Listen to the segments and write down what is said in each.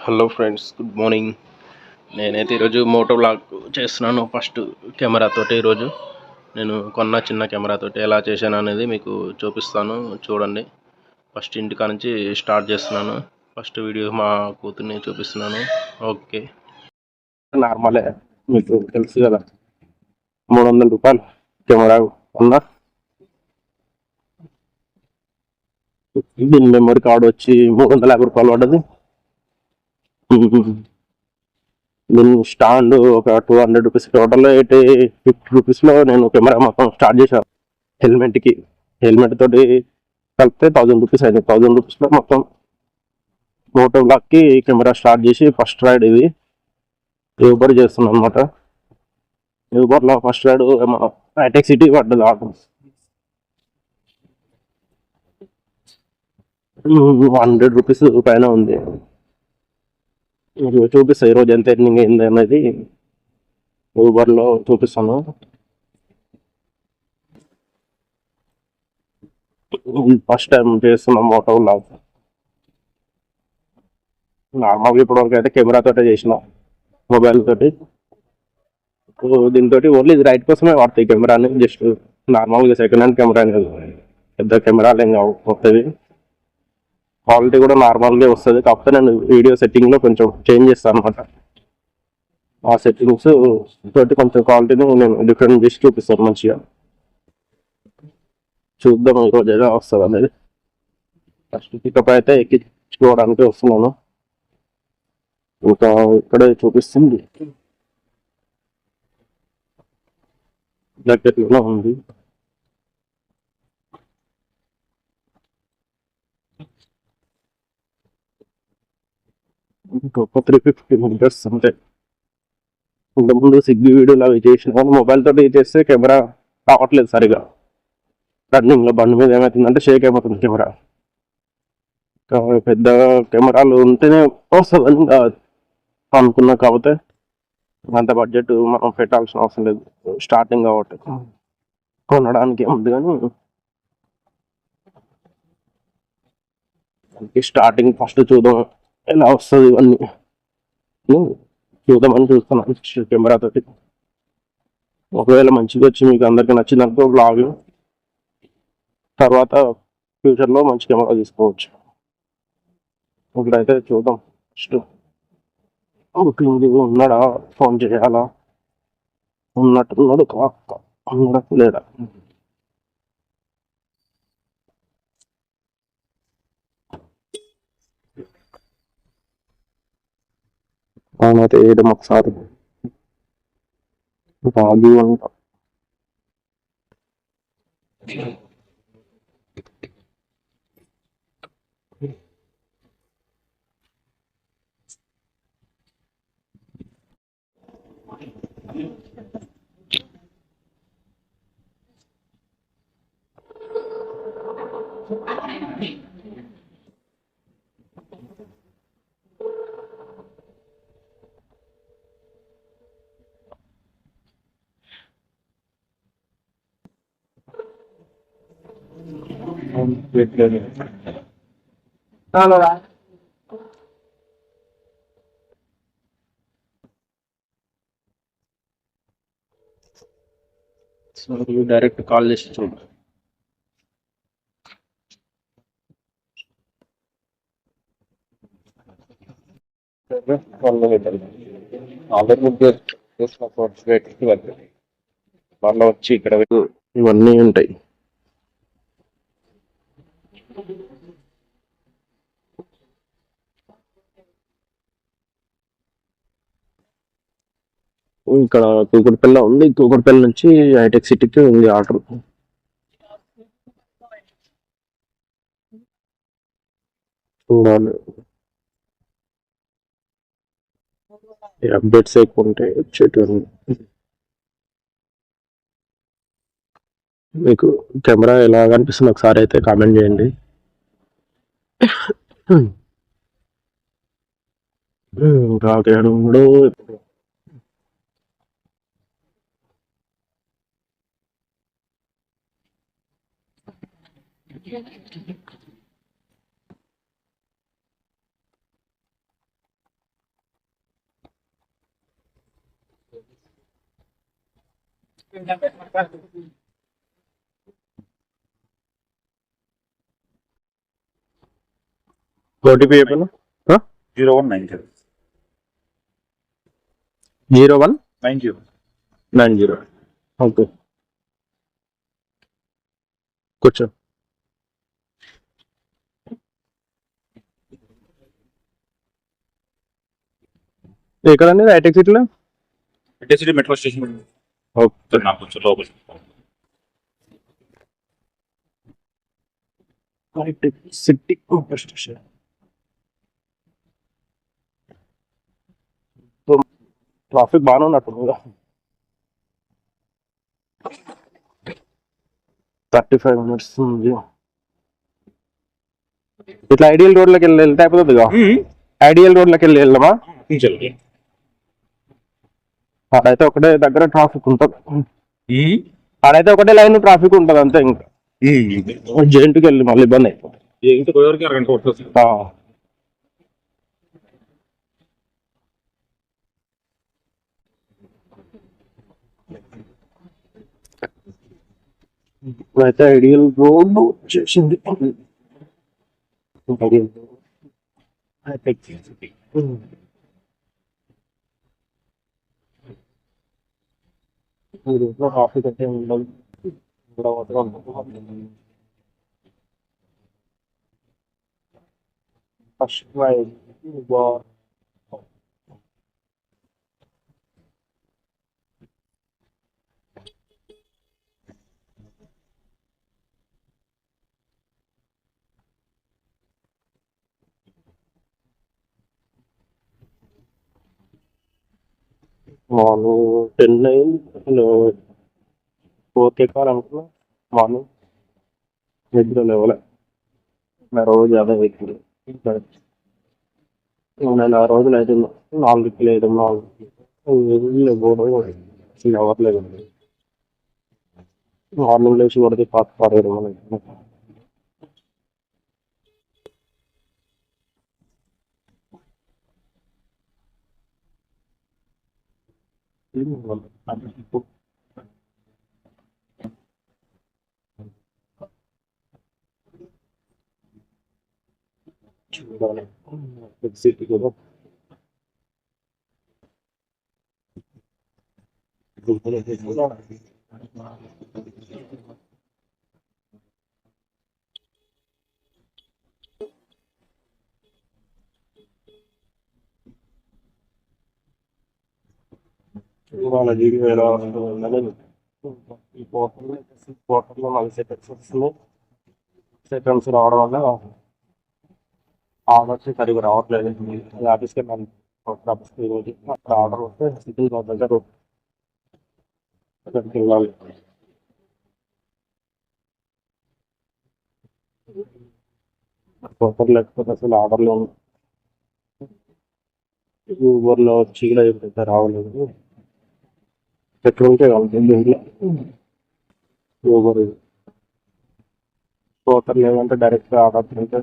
Hello friends, good morning. నేనైతే ఈరోజు Moto vlog చేస్తున్నాను. ఫస్ట్ కెమెరాతోటి ఈరోజు నేను కొన్న చిన్న కెమెరాతోటి ఎలా చేశాను అనేది మీకు చూపిస్తాను, చూడండి. ఫస్ట్ ఇంటికా నుంచి స్టార్ట్ చేస్తున్నాను. ఫస్ట్ వీడియో మా కూతుర్ని చూపిస్తున్నాను. ఓకే, నార్మలే, మీకు తెలుసు కదా. 300 రూపాయలు కెమెరా కొన్నా. దీని మెమరీ కార్డు వచ్చి 350 రూపాయలు పడ్డది. దీని స్టాండ్ ఒక 200 రూపీస్, టోటల్ 50 రూపీస్లో నేను కెమెరా మొత్తం స్టార్ట్ చేశాను. హెల్మెట్ తోటి కలిపితే 1000 రూపీస్ అయింది. 1000 రూపీస్లో మొత్తం మోటో బ్లాక్కి కెమెరా స్టార్ట్ చేసి ఫస్ట్ రైడ్ ఇది యూబర్ చేస్తున్నాను అనమాట. యూబర్లో ఫస్ట్ రైడ్ హైటెక్ సిటీ పడ్డది. ఆటో 100 రూపీస్ పైన ఉంది. చూపిస్తాను ఈరోజు ఎంత ఎర్నింగ్ అయింది అనేది ఊబర్లో చూపిస్తాను. ఫస్ట్ టైం చేస్తున్నాం మోటో వ్లాగ్. నార్మల్గా ఇప్పటివరకు అయితే కెమెరాతోటే చేసిన, మొబైల్ తోటి. దీంతో ఓన్లీ ఇది రైట్ కోసమే వాడతాయి కెమెరాని. జస్ట్ నార్మల్గా సెకండ్ హ్యాండ్ కెమెరా అనేది, పెద్ద కెమెరాలు ఏం కావు, కొత్తవి. క్వాలిటీ కూడా నార్మల్గా వస్తుంది. కాకపోతే నేను వీడియో సెట్టింగ్లో కొంచెం చేంజ్ చేస్తాను అనమాట. ఆ సెట్టింగ్స్ తోటి కొంచెం క్వాలిటీని నేను డిఫరెంట్ చేసి చూపిస్తాను మంచిగా. చూద్దాం ఈరోజు ఎలా వస్తుంది అనేది. ఫస్ట్ పికప్ అయితే ఎక్కించుకోవడానికి వస్తున్నాను. ఇంకా ఇక్కడే చూపిస్తుంది, దగ్గరలో ఉంది. ఇంకొక 350 మీటర్స్ అంతే. ఇంతకుముందు సిగ్గు వీడియోలు అవి చేసిన, కానీ మొబైల్ తోటి చేస్తే కెమెరా రావట్లేదు సరిగా. రన్నింగ్లో బండి మీద ఏమవుతుందంటే షేక్ అయిపోతుంది కెమెరా. పెద్ద కెమెరాలు ఉంటేనే వస్తుందని అనుకున్నా. కాకపోతే అంత బడ్జెట్ మనం పెట్టాల్సిన అవసరం లేదు, స్టార్టింగ్ కాబట్టి. కొనడానికి ఉంది, కానీ స్టార్టింగ్ ఫస్ట్ చూద్దాం ఎలా వస్తుంది ఇవన్నీ చూద్దామని చూస్తున్నాను కెమెరాతోటి. ఒకవేళ మంచిగా వచ్చి మీకు అందరికీ నచ్చిందనుకో బ్లాగ్, తర్వాత ఫ్యూచర్లో మంచి కెమెరా తీసుకోవచ్చు. ఇప్పుడైతే చూద్దాం. ఫస్ట్ బుకింగ్ ఉన్నాడా, ఫోన్ చేయాలా, ఉన్నట్టున్నాడు, ఉన్నాడా లేడా. అవునైతే వేయడం ఒకసారి బాగు అంట. సో డైరెక్ట్ కాల్ చేసి చూడు. వాళ్ళు వచ్చి ఇక్కడ ఇవన్నీ ఉంటాయి. ఇక్కడ కూకట్పల్లి ఉంది, కూకట్పల్లి నుంచి హైటెక్ సిటీకి ఉంది ఆర్డర్. చూడాలి, అప్డేట్స్ ఎక్కువ ఉంటాయి వచ్చేటివన్నీ. మీకు కెమెరా ఎలా కనిపిస్తుంది ఒకసారి అయితే కామెంట్ చేయండి. రాకేడు ఓటీపీ చెప్పాను. 0190. 0190. ఓకే, కూర్చో. ఎక్కడండి రైట్ ఎగ్జిట్లో? ఇంటర్సిటీ మెట్రో స్టేషన్ ఓకే, నాకు కొంచెం లోపల. Right city station. ట్రాఫిక్ బాగానే ఉన్నట్టుంది కదా. 35 minutes ఉంది. ఇట్లా ఐడియల్ రోడ్లోకి వెళ్తే అయిపోతుందిగా. ఐడియల్ రోడ్లోకి వెళ్దామా? అడైతే ఒకటే దగ్గర ట్రాఫిక్ ఉంటుంది. ఆడైతే ఒకటే లైన్ ట్రాఫిక్ ఉంటుంది అంతే. ఇంకా జెంట్కి వెళ్ళి మళ్ళీ ఇబ్బంది అయిపోతుంది. ఇప్పుడైతే ఐడియల్ రోడ్ వచ్చేసింది. ఐడియల్ ట్రాఫిక్ అయితే ఉండదు. ఫస్ట్ మార్నింగ్ 10 అయింది. 4కి ఎక్కాలనుకున్నా. మార్నింగ్ నిద్ర లేవలే. రోజు అదే ఎక్కింది. నేను ఆ రోజులు అయితే 4కి లేదు, 4కి ఎవరు లేదు. మార్నింగ్ లేచి కొడితే పారేయడం మనకి. చూడాలి సిటీ కదా. ఇవాళ వీడియో ఎలా వస్తుందని ఈ పోర్టల్లో 4 సెకండ్స్ వస్తున్నాయి. సెకండ్స్ రావడం వల్ల ఆర్డర్స్ సరిగ్గా రావట్లేదు. ఆఫీస్కి వెళ్ళాలి. ఆఫీస్కి ఈరోజు అక్కడ ఆర్డర్ వస్తే సిటీ దగ్గర అక్కడికి వెళ్ళాలి. పోర్టల్ లేకపోతే అసలు ఆర్డర్లు ఊబర్లో వచ్చి కూడా ఎప్పుడైతే రావలేదు. పెట్రోల్ ఉంటే వెళ్తుంది ఇంట్లో. ఊబర్ పోర్టల్ లేదంటే డైరెక్ట్గా ఆర్డర్ తింటే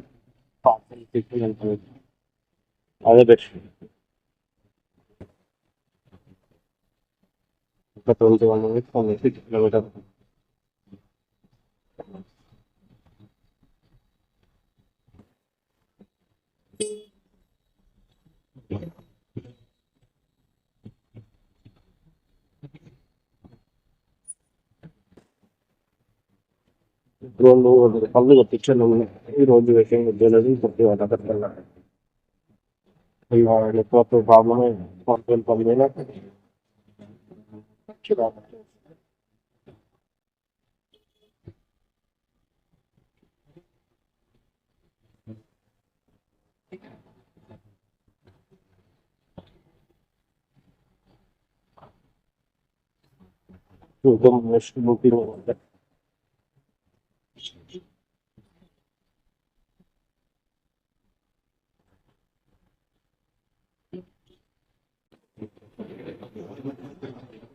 పార్సల్ తీసుకుని వెళ్తుంది. అదే బెస్ట్. ఇంకా 21 minutes 6 kilometers. రెండు పళ్ళు తెప్పించాను ఈరోజు. వెయిటింగ్ ఉద్యోగాలు కొద్ది వాళ్ళ నెట్వర్క్ ప్రాబ్లమే. పళ్ళు చూద్దాం. నెక్స్ట్ బుకింగ్ ఉంటాయి.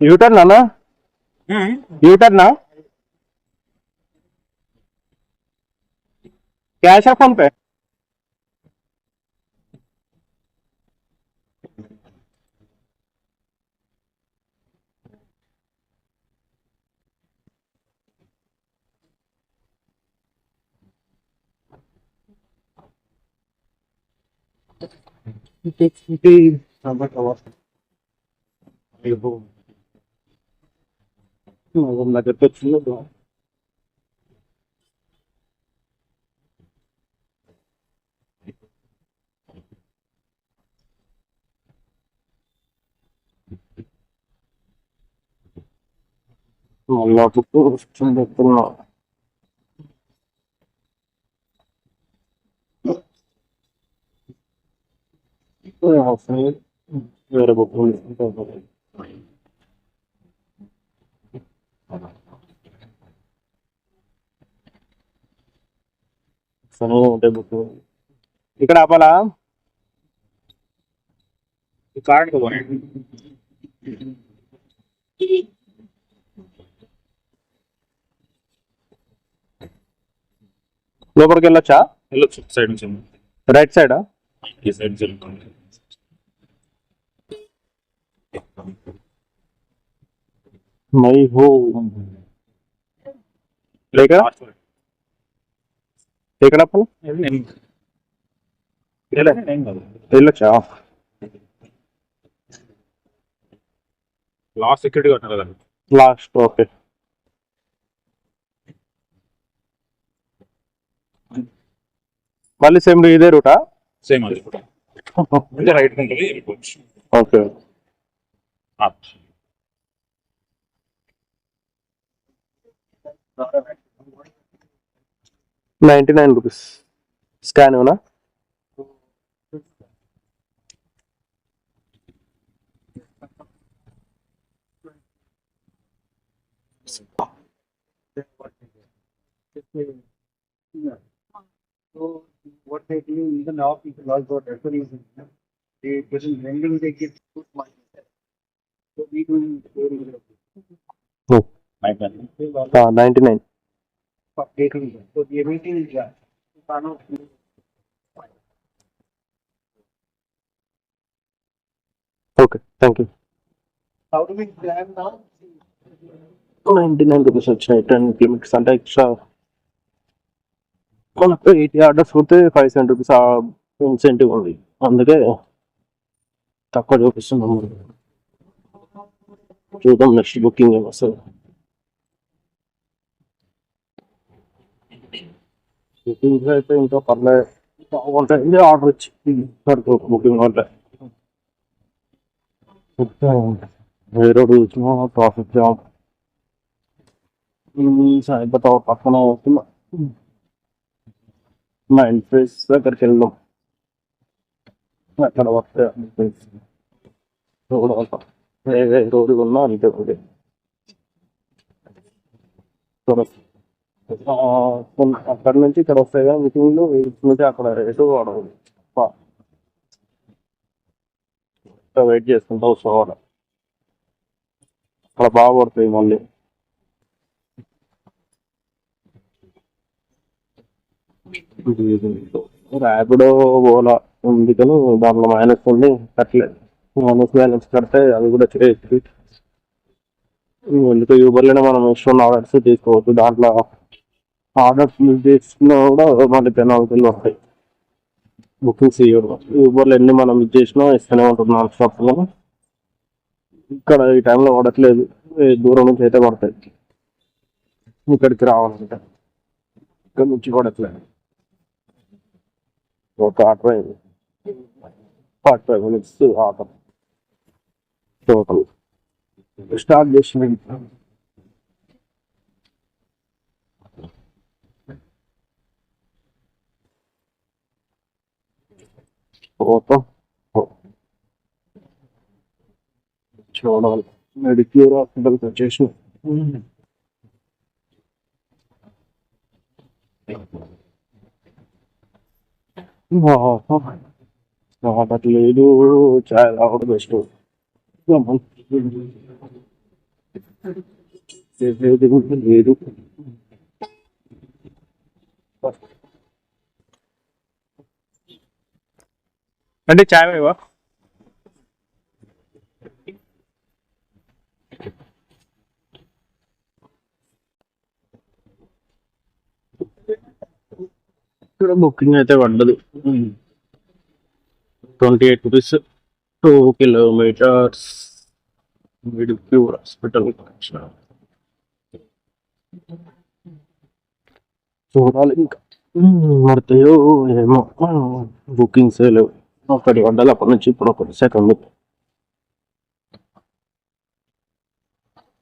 యూటర్న్ అన్నా? యూటర్నా? క్యాష్ ఆ ఫోన్ పే? దగ్గరికి వచ్చింది మళ్ళా చెప్తున్నా వేరే బుక్ ఉంటాయి బుక్ ఇక్కడ ఆపాలా కార్డు లోపలికి వెళ్ళొచ్చా? వెళ్ళొచ్చు సైడ్ నుంచి రైట్ సైడా? ఈ సైడ్ జరుగుతుంది మై హో ఎక్కడ వెళ్ళొచ్చా? లాస్ట్ సెక్యూరిటీ కట్టాలి కదా లాస్ట్. ఓకే మళ్ళీ సేమ్ ఇదే రూటా? సేమ్ అది రైట్ ఉంటుంది వెళ్ళిపోవచ్చు. ఓకే 99 రూపీస్ స్కాన్ ఏమన్నా? So what they do, even now people also referring, they present lending, they give good money. So we do Oh, 99. for taking. So the ability is that. Okay, thank you. How do we plan now? 99 rupees వచ్చినాయి 10 kilometres అంటే extra మనకు 80 orders కొడితే 5 rupees incentive ఉంది, అందుకే తక్కువ చూపిస్తున్నాము. చూద్దాం next booking ఏమో వస్తుంది. బుకింగ్ అయితే ఇంకా పర్లేదు బాగుంటాయి. ఆర్డర్ ఇచ్చి బుకింగ్ అంటే వేరే చూసిన ట్రాఫిక్ జామ్ సాయిబాబా పక్కన వస్తున్నా. మైండ్ ఫ్రెష్ దగ్గరికి వెళ్దాం. అక్కడ వస్తే రోడ్ రోడ్డు ఉన్నా అంతే ఒకటి. అక్కడ నుంచి ఇక్కడ వస్తాయి కానీ మీటింగ్లు నుంచి అక్కడ రేటు వాడదు. వెయిట్ చేసుకుంటా వస్తావాడ అక్కడ బాగా పడుతుంది. మళ్ళీ ర్యాపిడో ఓలా ఉంది కానీ దాంట్లో మైనస్ ఉంది, కట్టలేదు. మైనస్ బ్యాలెన్స్ కడితే అది కూడా చేయొచ్చు. ఎందుకు యూబర్లోనే మనం ఇష్టం ఆర్డర్స్ తీసుకోవచ్చు. దాంట్లో ఆర్డర్స్ మిస్ చేసినా కూడా మళ్ళీ పెనాల్టీలు వస్తాయి. బుకింగ్స్ ఇవ్వడం యూబర్లో ఎన్ని మనం మిస్ చేసినా ఇస్తూనే ఉంటుంది నాన్ స్టాప్. ఇక్కడ ఈ టైంలో పడట్లేదు, దూరం నుంచి అయితే పడతాయి. ఇక్కడికి రావాలంటే ఇక్కడ నుంచి పడట్లేదు. ఒక 45 మినిట్స్ ఆటో టోటల్ స్టార్ట్ చేసిన పోతాం. చూడాలి మెడిక్యూర్ హాస్పిటల్కి వచ్చేసి లేదు. చాయ్ తాగడం బెస్ట్. లేదు అంటే చాయ్ వేవా? ఇక్కడ బుకింగ్ అయితే పడ్డదు. 28 rupees, 2 kilometers. Midpure Hospital. చూడాలి ఇంకా పడతాయో ఏమో. బుకింగ్స్ లేవు. ఒకటి పడ్డది అప్పటి నుంచి ఇప్పుడు ఒకటి సెకండ్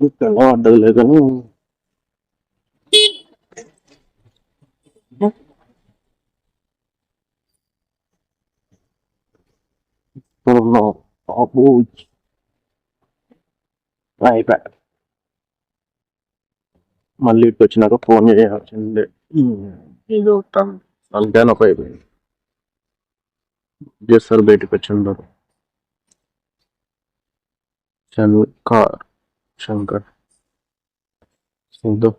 ఇక్కడ పడ్డది లేదు కానీ అయిపోయా. మళ్ళీ ఇటు వచ్చినాక ఫోన్ చేయాల్సిందే. ఇది అంతే నాకు అయిపోయింది. చేస్తారు బయటకు వచ్చి ఉంటారు. శంకర్ సింధు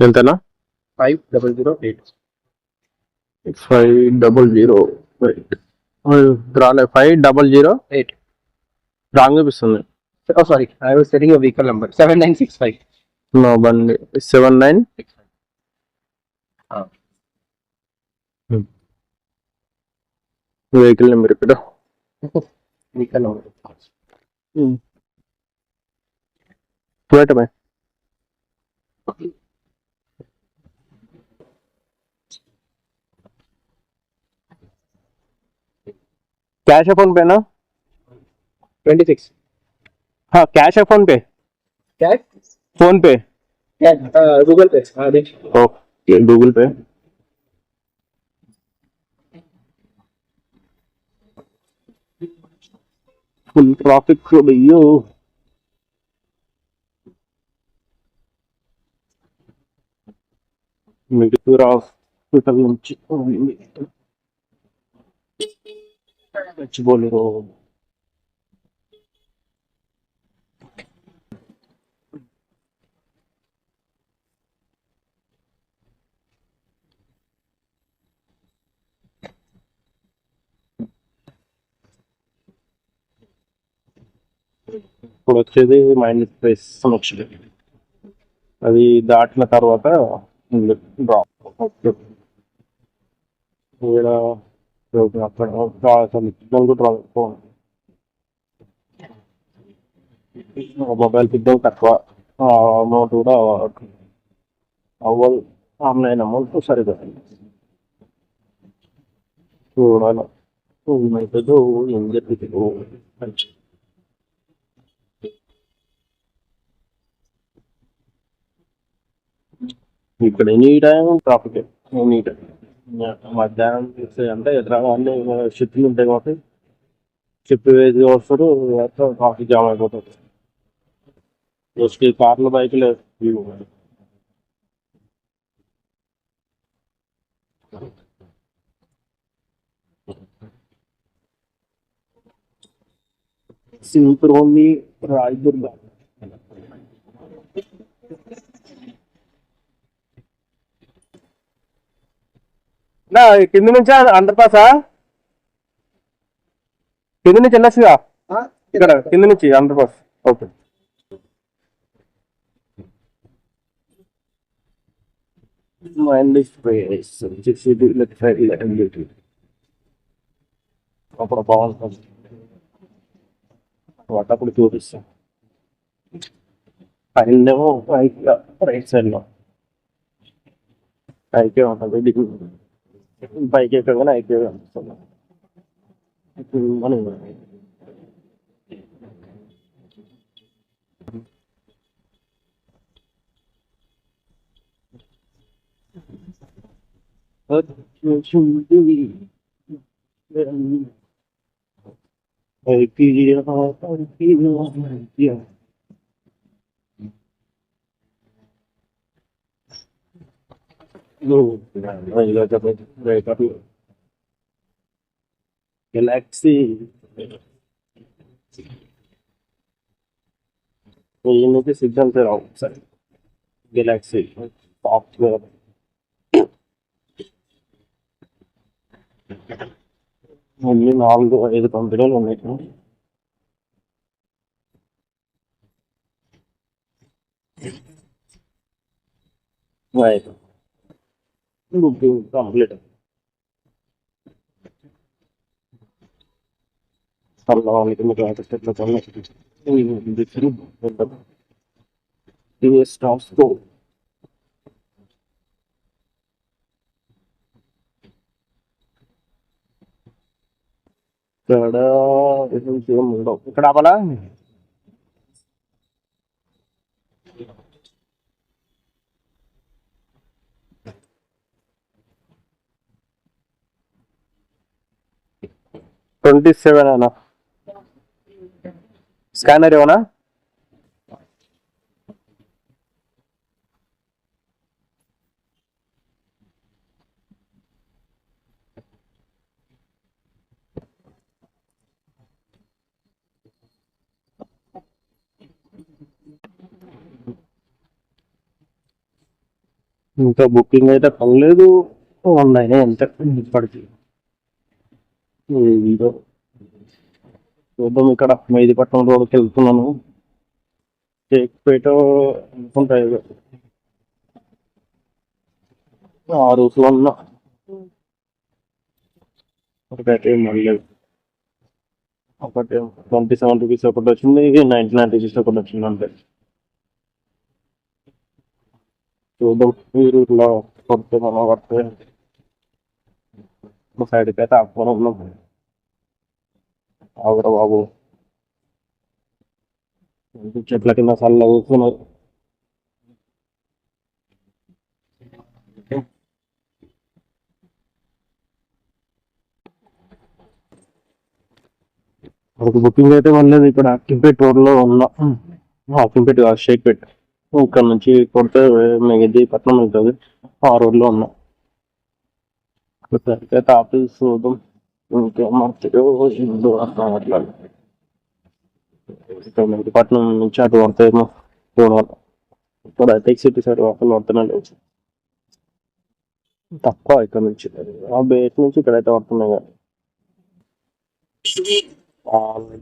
ఎంతనా 5008. 500. రాలే 500 రాంగ్ చూపిస్తుంది. Oh, sorry. I was setting a vehicle number. 7965. నా బండి 79. వెహికల్ నెంబర్ ఇక్కడ Vehicle number. वेट में कैश है फोन पे ना? 26. हाँ कैश है फोन पे. क्या? फोन पे. क्या? Google Pay. हाँ देख. ओके गूगल पे. फुल ट्रैफिक हो भैया. మిడిపూర్ హాస్పిటల్ నుంచి బోలేరు. ఇప్పుడు వచ్చేది మైండ్ స్పేస్ సమీక్ష. అది దాటిన తర్వాత డ్రాప్ అక్కడ మొబైల్ సిగ్నల్ తక్కువ, అమౌంట్ కూడా అవ్వదు. ఆన్లైన్ అమౌంట్ సరిగ్గా చూడాలి ఏమవుతుందో ఏం జరుగుతుందో. మంచి ఇక్కడ any time traffic, any time. మధ్యాహ్నం చూస్తే అంటే ఎదురుగా అన్ని షిఫ్ట్లు ఉంటాయి కాబట్టి షిఫ్ట్ వేసి వస్తారు, ట్రాఫిక్ జామ్ అయిపోతుంది. జస్ట్ కార్లు బైక్లు సింక్రోని రాయదుర్గ. నా కింద నుంచి అండర్ పాసా, కింద నుంచి వెళ్ళొచ్చుగా ఇక్కడ, కింద నుంచి అండర్ పాస్. ఓకే అప్పుడు బాగుంటుంది. అప్పుడు చూపిస్తాం. పైనేమో రైట్ సైడ్ లో పైకే ఉంటుంది, పైకి ఎక్కగానే అయితే అనిపిస్తుంది. మనం గెలాక్సీ ఈయనకి సిగ్నల్స్ రావు సరే. గెలాక్సీ సాఫ్ట్వేర్ మళ్ళీ 4-5 కంపెనీలు ఉన్నాయి. Right, booking complete. చాలా వాళ్ళకి మీకు ఆర్టిస్ట్ ఎట్లా స్టాఫ్స్ ఇక్కడ ఏం ఉండవు. ఇక్కడ ఆపాలా? 27 అన్న. స్కానర్ ఏమన్నా? ఇంకా బుకింగ్ అయితే పర్లేదు, ఆన్లైన్ ఎంత ఇప్పటికి. ఏదో చూద్దాం. ఇక్కడ మెహిదీపట్నం రోడ్కి వెళ్తున్నాను. టేక్పేట అనుకుంటా, ఏదో ఆ రూట్లో ఉన్నా. ఒకటి మళ్ళీ ఒకటి 27 రూపీస్ ఒకటి వచ్చింది, 99 రూపీస్ ఒకటి వచ్చింది అంతే. చూద్దాం ఈ రూట్లో కొడితే మనం పడితే సైడ్కి అయితే ఆపుకొని ఉన్నాం. ఆగురా బాబు, చెట్ల కింద చల్ల కూర్చున్నారు. ఒక బుకింగ్ అయితే మళ్ళీ ఇక్కడ హాకింపేట్ రోడ్లో ఉన్నా. హాకింపేట్ కాదు, షేక్పేట్. ఇక్కడ నుంచి కొడితే మెహిదీపట్నం అవుతుంది. ఆ రోడ్లో ఉన్నా. అయితే ఆఫీస్ చూద్దాం. ఇంకేమో అట్లా ఇక్కడ మెహిదీపట్నం నుంచి అటు పడతాయేమో చూడాలి. ఇక్కడ టెక్ సిటీ సైడ్ వాకలు పడుతున్నాయి లేవు, తక్కువ ఇక్కడ నుంచి. ఆ బేట్ నుంచి ఇక్కడైతే పడుతున్నాయి కానీ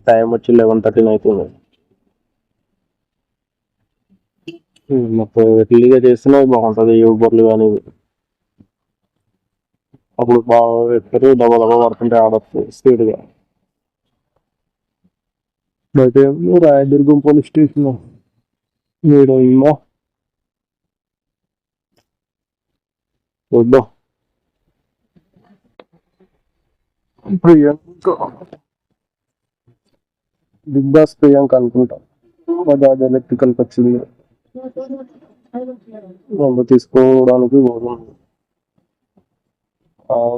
టైం వచ్చి 11:13 అవుతుంది. మొత్తం ఎర్లీగా చేస్తేనే బాగుంటుంది. యూబర్లు కానీ అప్పుడు బాగా ఎక్కరు దబా దబా పడుతుంటే ఆడచ్చు స్పీడ్గా. అయితే రాయదుర్గం పోలీస్ స్టేషన్ ఏమో చూద్దాం. ప్రియాంక, బిగ్ బాస్ ప్రియాంక అనుకుంటా. బజాజ్ ఎలక్ట్రికల్కి వచ్చింది, మందు తీసుకోవడానికి పోదాం.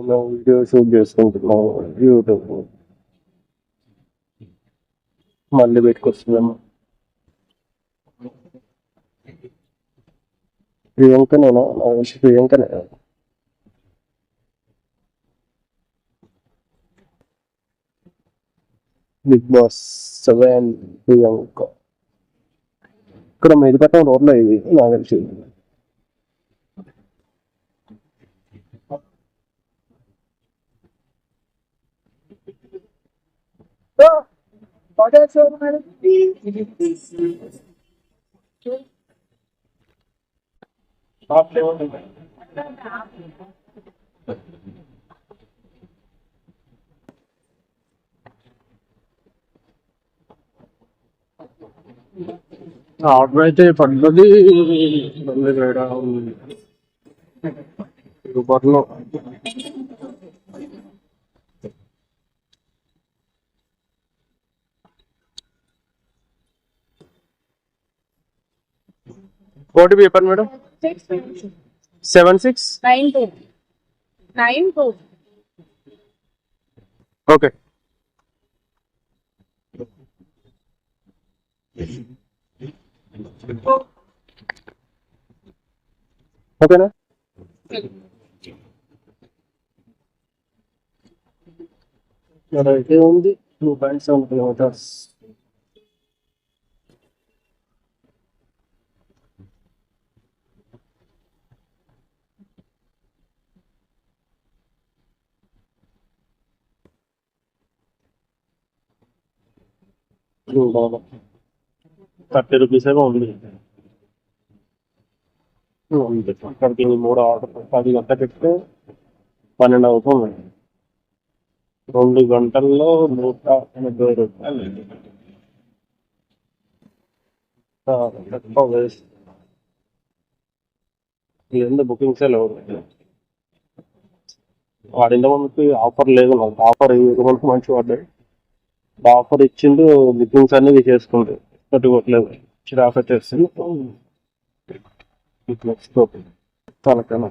మేము వీడియో షూట్ చేసుకుంటున్నాం యూట్యూబ్, మళ్ళీ పెట్టుకొస్తున్నాము. ప్రియాంకనేనా? ప్రియాంకనే. Bigg Boss 7 Priyanka. ఇక్కడ మెహిదీపట్నం రోడ్లో ఇది నాకు తెలిసి. ఆర్డర్ అయితే పడ్డది రూపాయలు. ఓటీపీ చెప్పండి మేడం. 7692. ఓకే, ఓకేనా? అయితే ఉంది 2.7 కిలోమీటర్స్. ₹30 ఏమో ఉంది. అంతే. అక్కడికి 3 ఆర్డర్ 10 గంటలకు ఎక్కితే 12 అవుతుంది. 2 గంటల్లో ₹180. తక్కువ వేస్ట్. ఏందో బుకింగ్సే లేవు. వాడు ఇంతకుముందుకి ఆఫర్ లేదు నాకు. ఆఫర్ ఇవ్వడానికి మంచిగా పడ్డాయి. ఆఫర్ ఇచ్చిండు, బుకింగ్స్ అన్ని తీసేసుకుండు. పెట్టుకోవట్లేదు, చిరాకు వచ్చేస్తుంది. తలకన్నా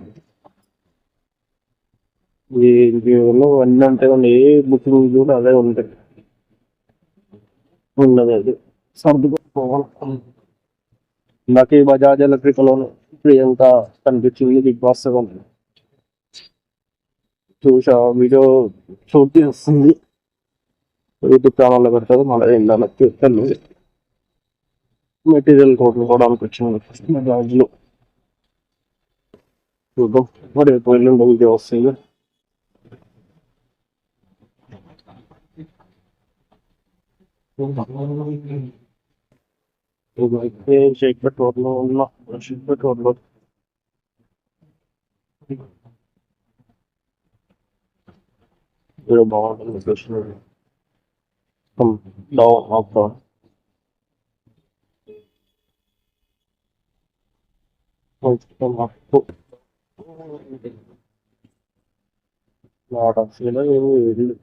ఈ అన్నీ అంటే ఏ బుకింగ్ కూడా అదే ఉంటాయి. ఉన్నది అది సర్దుకోవాలి. నాకు ఈ బజాజ్ ఎలక్ట్రికల్ ప్రియాంక కనిపించింది బిగ్ బాస్ 7 చూసా. వీడియో షూట్ చేస్తుంది, యూట్యూబ్ ఛానల్లో పెడతారు. మళ్ళీ ఇందానికి వెళ్తాను. మెటీరియల్ కొనుక్కోవడానికి వచ్చింది బజాజ్లో. చూద్దాం మరి రేపు ఎల్లుండి వీడియో వస్తుంది. ఇదైతే షేక్ రోడ్లో ఉన్న షేక్ రోడ్లో వీడియో బాగుంటుంది. Location down up down lot of ఇల్లు